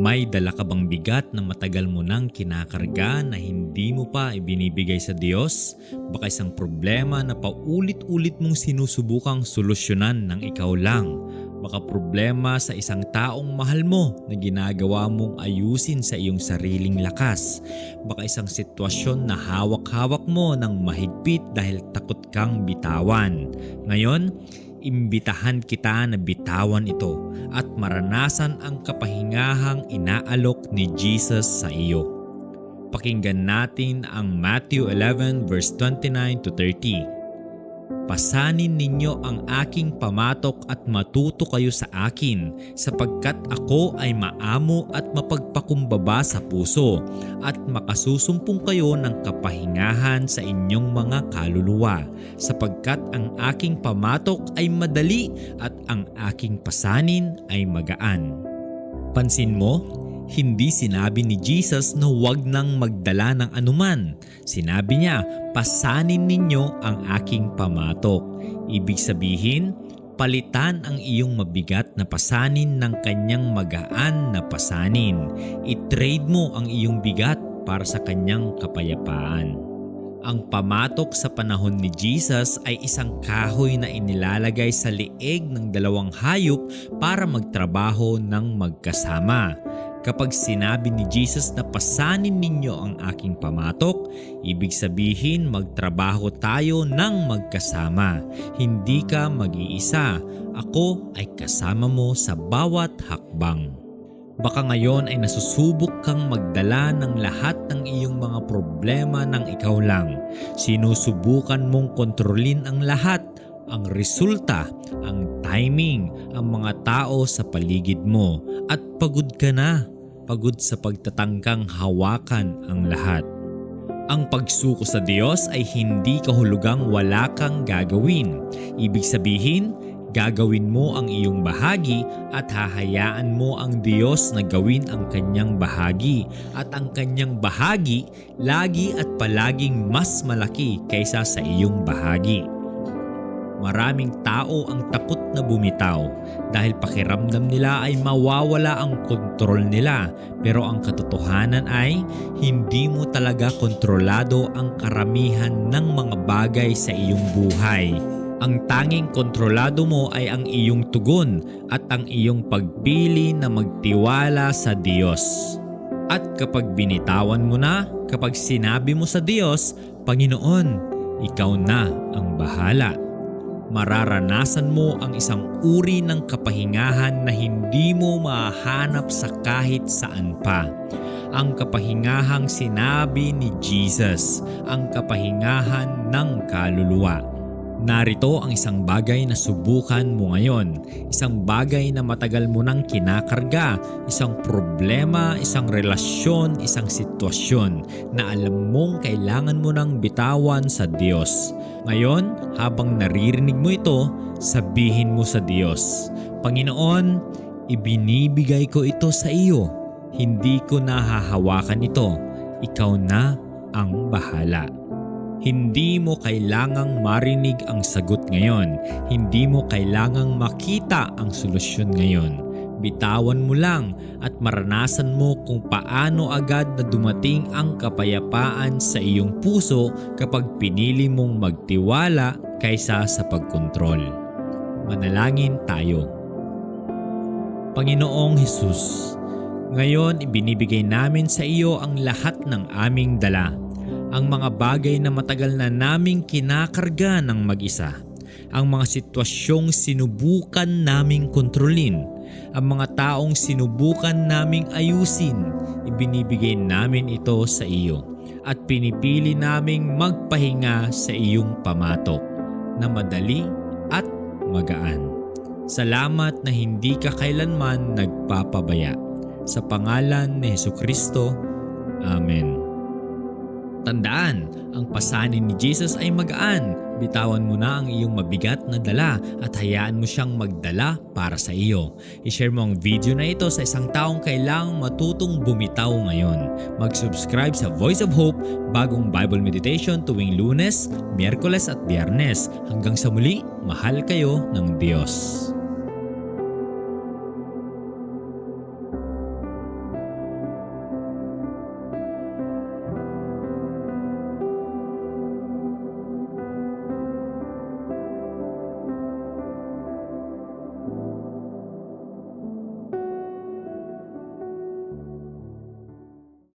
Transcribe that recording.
May dala ka bang bigat na matagal mo nang kinakarga na hindi mo pa ibinibigay sa Diyos? Baka isang problema na paulit-ulit mong sinusubukang solusyonan ng ikaw lang. Baka problema sa isang taong mahal mo na ginagawa mong ayusin sa iyong sariling lakas. Baka isang sitwasyon na hawak-hawak mo ng mahigpit dahil takot kang bitawan. Ngayon, imbitahan kita na bitawan ito at maranasan ang kapahingahang inaalok ni Jesus sa iyo. Pakinggan natin ang Matthew 11 verse 29 to 30. Pasanin ninyo ang aking pamatok at matuto kayo sa akin, sapagkat ako ay maamo at mapagpakumbaba sa puso, at makasusumpong kayo ng kapahingahan sa inyong mga kaluluwa, sapagkat ang aking pamatok ay madali at ang aking pasanin ay magaan. Pansin mo? Hindi sinabi ni Jesus na huwag nang magdala ng anuman. Sinabi niya, pasanin ninyo ang aking pamatok. Ibig sabihin, palitan ang iyong mabigat na pasanin ng kanyang magaan na pasanin. I-trade mo ang iyong bigat para sa kanyang kapayapaan. Ang pamatok sa panahon ni Jesus ay isang kahoy na inilalagay sa lieg ng dalawang hayop para magtrabaho ng magkasama. Kapag sinabi ni Jesus na pasanin ninyo ang aking pamatok, ibig sabihin magtrabaho tayo ng magkasama. Hindi ka mag-iisa. Ako ay kasama mo sa bawat hakbang. Baka ngayon ay nasusubok kang magdala ng lahat ng iyong mga problema ng ikaw lang. Sinusubukan mong kontrolin ang lahat, ang resulta, ang timing, ang mga tao sa paligid mo, at pagod ka na. Pagod sa pagtatangkang hawakan ang lahat. Ang pagsuko sa Diyos ay hindi kahulugang wala kang gagawin. Ibig sabihin, gagawin mo ang iyong bahagi at hahayaan mo ang Diyos na gawin ang kanyang bahagi. At ang kanyang bahagi lagi at palaging mas malaki kaysa sa iyong bahagi. Maraming tao ang takot na bumitaw dahil pakiramdam nila ay mawawala ang kontrol nila, pero ang katotohanan ay hindi mo talaga kontrolado ang karamihan ng mga bagay sa iyong buhay. Ang tanging kontrolado mo ay ang iyong tugon at ang iyong pagpili na magtiwala sa Diyos. At kapag binitawan mo na, kapag sinabi mo sa Diyos, Panginoon, ikaw na ang bahala, mararanasan mo ang isang uri ng kapahingahan na hindi mo mahanap sa kahit saan pa. Ang kapahingahang sinabi ni Jesus, ang kapahingahan ng kaluluwa. Narito ang isang bagay na subukan mo ngayon, isang bagay na matagal mo nang kinakarga, isang problema, isang relasyon, isang sitwasyon na alam mong kailangan mo nang bitawan sa Diyos. Ngayon, habang naririnig mo ito, sabihin mo sa Diyos, Panginoon, ibinibigay ko ito sa iyo. Hindi ko nahahawakan ito. Ikaw na ang bahala. Hindi mo kailangang marinig ang sagot ngayon. Hindi mo kailangang makita ang solusyon ngayon. Bitawan mo lang at maranasan mo kung paano agad na dumating ang kapayapaan sa iyong puso kapag pinili mong magtiwala kaysa sa pagkontrol. Manalangin tayo. Panginoong Hesus, ngayon ibinibigay namin sa iyo ang lahat ng aming dala. Ang mga bagay na matagal na naming kinakarga ng mag-isa. Ang mga sitwasyong sinubukan naming kontrolin. Ang mga taong sinubukan naming ayusin. Ibinibigay namin ito sa iyo. At pinipili naming magpahinga sa iyong pamatok na madali at magaan. Salamat na hindi ka kailanman nagpapabaya. Sa pangalan ni Jesucristo. Amen. Tandaan, ang pasanin ni Jesus ay magaan. Bitawan mo na ang iyong mabigat na dala at hayaan mo siyang magdala para sa iyo. I-share mo ang video na ito sa isang taong kailangang matutong bumitaw ngayon. Mag-subscribe sa Voice of Hope, bagong Bible Meditation tuwing Lunes, Miyerkules at Biyernes. Hanggang sa muli, mahal kayo ng Diyos.